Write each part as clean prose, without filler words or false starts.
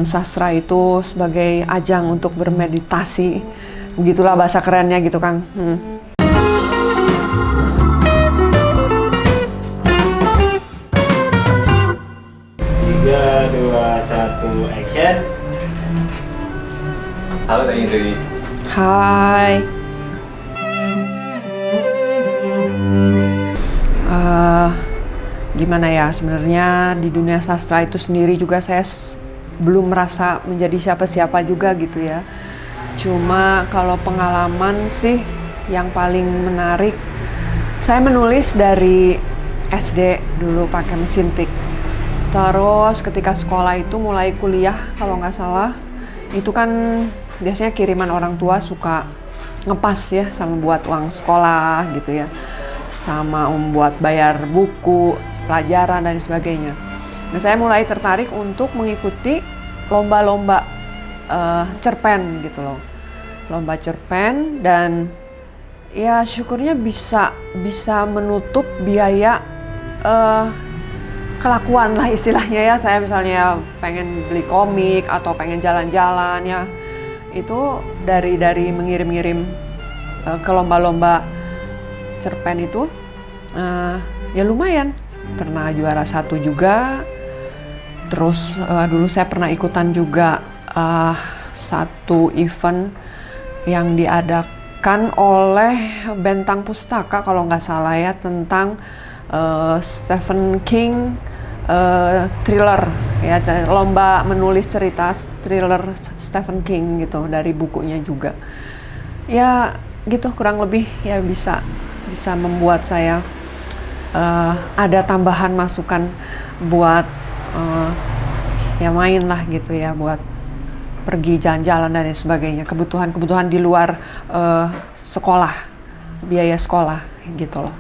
sastra itu sebagai ajang untuk bermeditasi, begitulah bahasa kerennya gitu Kang. 3, 2, 1, action. Halo Teh Indri. Hai. Gimana ya, sebenarnya di dunia sastra itu sendiri juga saya belum merasa menjadi siapa-siapa juga gitu ya. Cuma kalau pengalaman sih yang paling menarik, saya menulis dari SD dulu pakai mesin tik. Terus ketika sekolah itu mulai kuliah kalau nggak salah, itu kan biasanya kiriman orang tua suka ngepas ya sama buat uang sekolah gitu ya, sama buat bayar buku, pelajaran dan sebagainya. Nah saya mulai tertarik untuk mengikuti lomba-lomba cerpen gitu loh, lomba cerpen, dan ya syukurnya bisa menutup biaya kelakuan lah istilahnya ya. Saya misalnya pengen beli komik atau pengen jalan-jalan ya, itu dari mengirim-ngirim ke lomba-lomba cerpen itu ya lumayan, pernah juara 1 juga. Terus dulu saya pernah ikutan juga satu event yang diadakan oleh Bentang Pustaka kalau nggak salah ya, tentang Stephen King thriller ya, lomba menulis cerita thriller Stephen King gitu dari bukunya juga. Ya gitu kurang lebih ya, bisa membuat saya ada tambahan masukan buat ya main lah gitu ya, buat pergi jalan-jalan dan sebagainya, kebutuhan di luar sekolah, biaya sekolah gitu loh.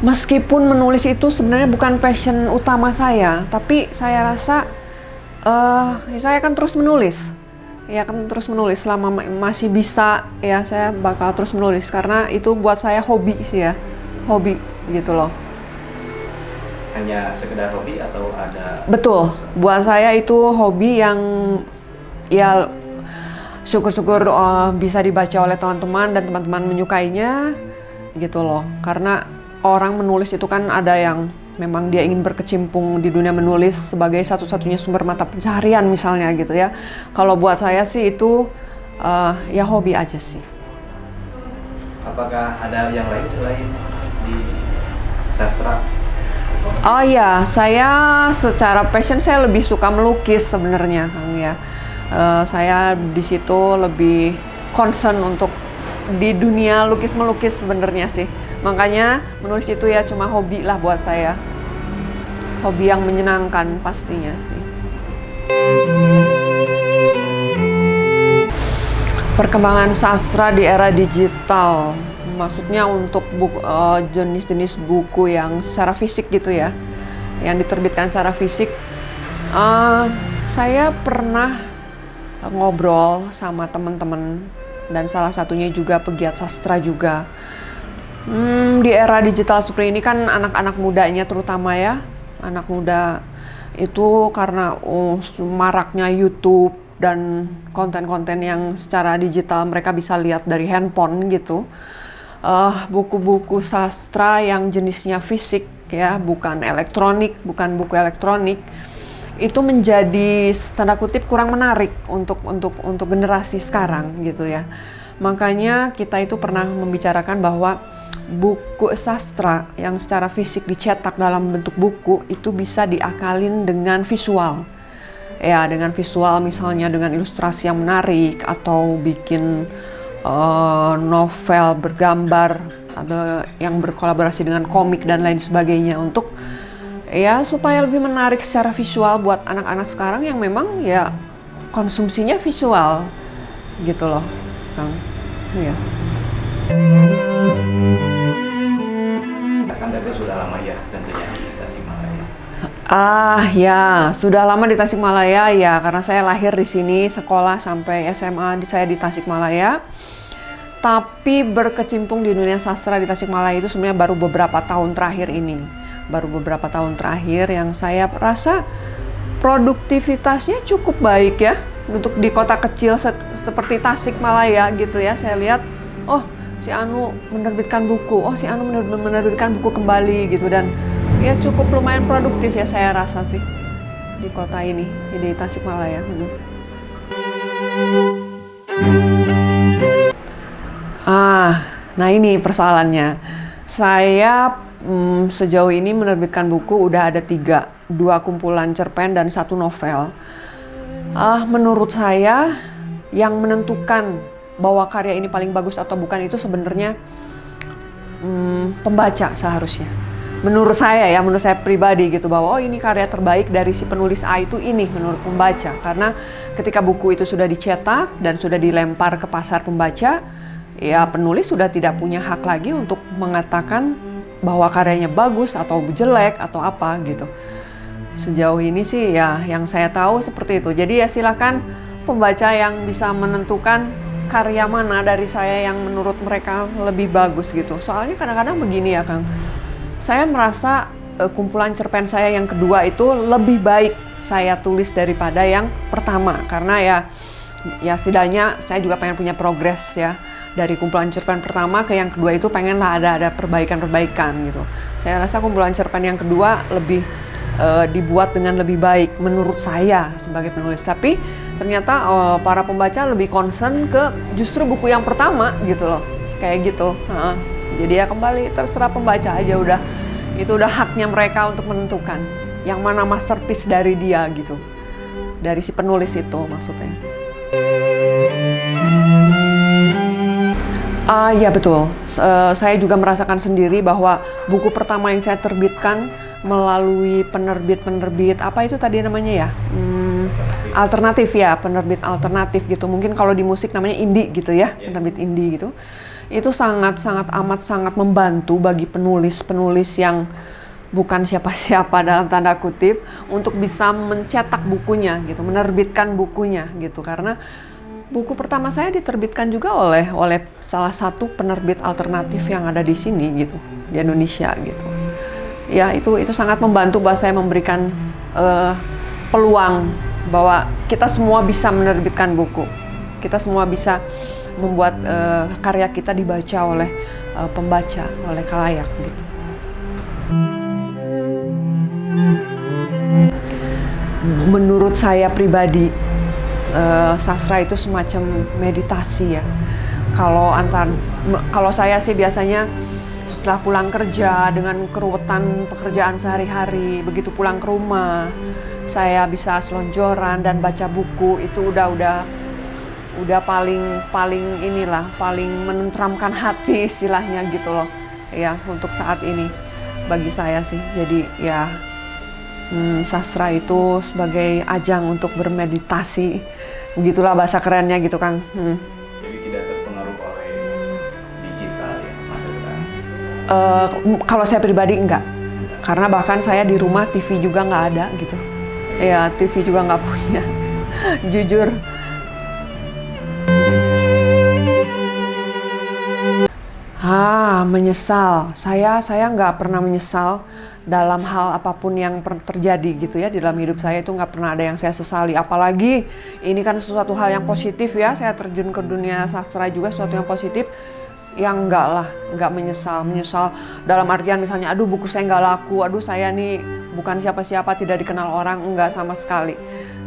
Meskipun menulis itu sebenarnya bukan passion utama saya, tapi saya rasa saya akan terus menulis. Ya akan terus menulis selama masih bisa ya, saya bakal terus menulis karena itu buat saya hobi sih ya, hobi gitu loh. Hanya sekedar hobi atau ada? Betul, buat saya itu hobi yang ya syukur-syukur bisa dibaca oleh teman-teman dan teman-teman menyukainya gitu loh. Karena orang menulis itu kan ada yang memang dia ingin berkecimpung di dunia menulis sebagai satu-satunya sumber mata pencaharian misalnya gitu ya. Kalau buat saya sih itu ya hobi aja sih. Apakah ada yang lain selain di sastra? Oh iya, saya secara passion saya lebih suka melukis sebenarnya Kang ya. Saya di situ lebih concern untuk di dunia lukis-melukis sebenarnya sih. Makanya menulis itu ya cuma hobi lah buat saya. Hobi yang menyenangkan pastinya sih. Perkembangan sastra di era digital, maksudnya untuk jenis-jenis buku yang secara fisik gitu ya, yang diterbitkan secara fisik. Saya pernah ngobrol sama teman-teman dan salah satunya juga pegiat sastra juga. Di era digital seperti ini kan anak-anak mudanya terutama ya, anak muda itu karena maraknya YouTube dan konten-konten yang secara digital mereka bisa lihat dari handphone gitu. Buku-buku sastra yang jenisnya fisik ya, bukan elektronik, bukan buku elektronik, itu menjadi tanda kutip kurang menarik untuk generasi sekarang gitu ya. Makanya kita itu pernah membicarakan bahwa buku sastra yang secara fisik dicetak dalam bentuk buku itu bisa diakalin dengan visual. Ya, dengan visual misalnya dengan ilustrasi yang menarik atau bikin novel bergambar atau yang berkolaborasi dengan komik dan lain sebagainya, untuk ya supaya lebih menarik secara visual buat anak-anak sekarang yang memang ya konsumsinya visual gitu loh Kang. Ya. Kan Tete sudah lama ya tentunya di Tasikmalaya. Ya, sudah lama di Tasikmalaya ya, karena saya lahir di sini, sekolah sampai SMA saya di Tasikmalaya. tapi berkecimpung di dunia sastra di Tasikmalaya itu sebenarnya baru beberapa tahun terakhir ini. Baru beberapa tahun terakhir yang saya rasa produktivitasnya cukup baik ya. Untuk di kota kecil seperti Tasikmalaya gitu ya, saya lihat, oh si Anu menerbitkan buku, oh si Anu menerbitkan buku kembali gitu. Dan ya cukup lumayan produktif ya saya rasa sih di kota ini, di Tasikmalaya. Nah ini persoalannya. Saya sejauh ini menerbitkan buku udah ada 3, 2 kumpulan cerpen dan 1 novel. Menurut saya yang menentukan bahwa karya ini paling bagus atau bukan itu sebenarnya pembaca seharusnya. Menurut saya pribadi gitu, bahwa oh ini karya terbaik dari si penulis A itu ini menurut pembaca. Karena ketika buku itu sudah dicetak dan sudah dilempar ke pasar pembaca, ya penulis sudah tidak punya hak lagi untuk mengatakan bahwa karyanya bagus atau jelek atau apa gitu. Sejauh ini sih ya yang saya tahu seperti itu. Jadi ya silakan pembaca yang bisa menentukan karya mana dari saya yang menurut mereka lebih bagus gitu. Soalnya kadang-kadang begini ya Kang, saya merasa kumpulan cerpen saya yang kedua itu lebih baik saya tulis daripada yang pertama. Karena ya setidaknya saya juga pengen punya progres ya. Dari kumpulan cerpen pertama ke yang kedua itu pengenlah ada perbaikan-perbaikan gitu. Saya rasa kumpulan cerpen yang kedua lebih dibuat dengan lebih baik menurut saya sebagai penulis. Tapi ternyata para pembaca lebih concern ke justru buku yang pertama gitu loh. Kayak gitu. Jadi ya kembali terserah pembaca aja udah. Itu udah haknya mereka untuk menentukan yang mana masterpiece dari dia gitu. Dari si penulis itu maksudnya. Ya betul. Saya juga merasakan sendiri bahwa buku pertama yang saya terbitkan melalui penerbit apa itu tadi namanya ya? Alternatif ya, penerbit alternatif gitu. Mungkin kalau di musik namanya indie gitu ya, penerbit indie gitu. Itu sangat membantu bagi penulis yang bukan siapa-siapa dalam tanda kutip untuk bisa mencetak bukunya gitu, menerbitkan bukunya gitu. Karena buku pertama saya diterbitkan juga oleh salah satu penerbit alternatif yang ada di sini gitu, di Indonesia gitu. Ya itu sangat membantu bahwa saya memberikan peluang bahwa kita semua bisa menerbitkan buku. Kita semua bisa membuat karya kita dibaca oleh pembaca, oleh khalayak gitu. Menurut saya pribadi, sastra itu semacam meditasi ya. Kalau saya sih biasanya setelah pulang kerja dengan keruwetan pekerjaan sehari-hari, begitu pulang ke rumah, saya bisa selonjoran dan baca buku, itu udah paling inilah, paling menenteramkan hati istilahnya gitu loh. Ya, untuk saat ini bagi saya sih. Jadi ya sastra itu sebagai ajang untuk bermeditasi, begitulah bahasa kerennya gitu Kang. Jadi tidak terpengaruh oleh digital ya masa sekarang? Kalau saya pribadi enggak, karena bahkan saya di rumah TV juga nggak ada gitu. Ya TV juga nggak punya, jujur. Menyesal. Saya nggak pernah menyesal dalam hal apapun yang terjadi gitu ya. Di dalam hidup saya itu nggak pernah ada yang saya sesali. Apalagi ini kan sesuatu hal yang positif ya. Saya terjun ke dunia sastra juga sesuatu yang positif. Yang nggak menyesal dalam artian misalnya, aduh buku saya nggak laku, aduh saya nih bukan siapa-siapa, tidak dikenal orang, enggak sama sekali.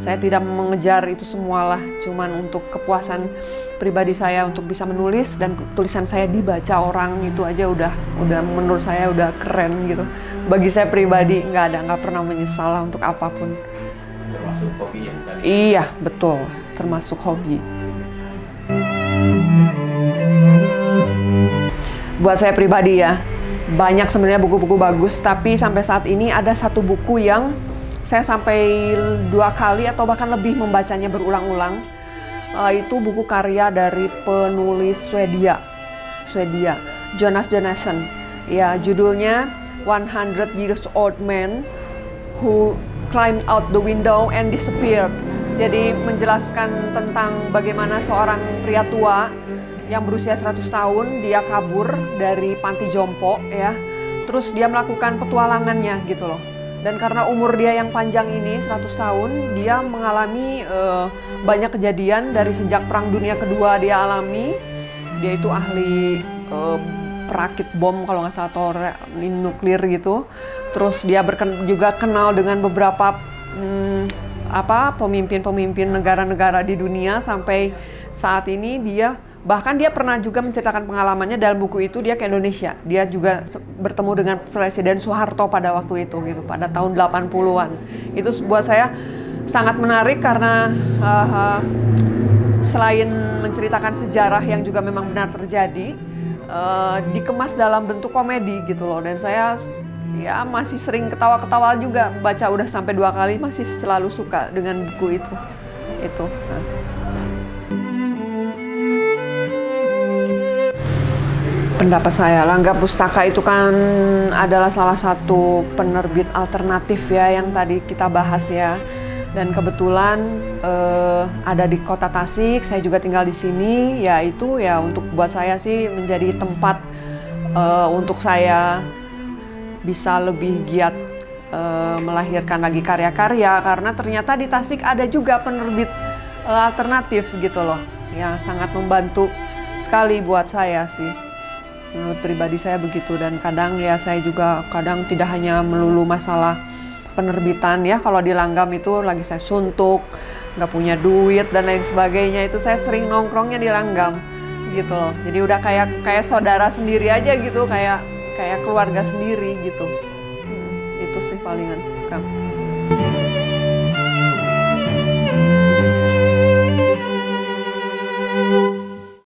Saya tidak mengejar itu semualah, cuman untuk kepuasan pribadi saya untuk bisa menulis dan tulisan saya dibaca orang, itu aja udah menurut saya udah keren gitu. Bagi saya pribadi nggak pernah menyesal lah untuk apapun. Termasuk hobi yang tadi? Iya betul, termasuk hobi. Buat saya pribadi ya, banyak sebenarnya buku-buku bagus, tapi sampai saat ini ada satu buku yang saya sampai 2 kali atau bahkan lebih membacanya berulang-ulang. Itu buku karya dari penulis Swedia, Jonas Jonasson. Ya, judulnya 100 Years Old Man Who Climbed Out the Window and Disappeared. Jadi menjelaskan tentang bagaimana seorang pria tua yang berusia 100 tahun, dia kabur dari panti jompo ya. Terus dia melakukan petualangannya gitu loh. Dan karena umur dia yang panjang ini 100 tahun, dia mengalami banyak kejadian dari sejak Perang Dunia Kedua dia alami. Dia itu ahli perakit bom kalau nggak salah, atau nuklir gitu. Terus dia juga kenal dengan beberapa pemimpin-pemimpin negara-negara di dunia sampai saat ini. Bahkan dia pernah juga menceritakan pengalamannya dalam buku itu. Dia ke Indonesia. Dia juga bertemu dengan Presiden Soeharto pada waktu itu gitu, pada tahun 80-an. Itu buat saya sangat menarik karena selain menceritakan sejarah yang juga memang benar terjadi, dikemas dalam bentuk komedi gitu loh. Dan saya ya masih sering ketawa-ketawa juga, baca udah sampai 2 kali, masih selalu suka dengan buku itu. Nah. Pendapat saya, Langga Pustaka itu kan adalah salah satu penerbit alternatif ya yang tadi kita bahas ya. Dan kebetulan ada di Kota Tasik, saya juga tinggal di sini. Ya itu ya untuk buat saya sih menjadi tempat untuk saya bisa lebih giat melahirkan lagi karya-karya, karena ternyata di Tasik ada juga penerbit alternatif gitu loh, yang sangat membantu sekali buat saya sih. Menurut pribadi saya begitu. Dan kadang ya saya juga tidak hanya melulu masalah penerbitan ya. Kalau di Langgam itu lagi saya suntuk, nggak punya duit dan lain sebagainya, itu saya sering nongkrongnya di Langgam gitu loh. Jadi udah kayak saudara sendiri aja gitu, kayak keluarga sendiri gitu. Itu sih palingan, Kang.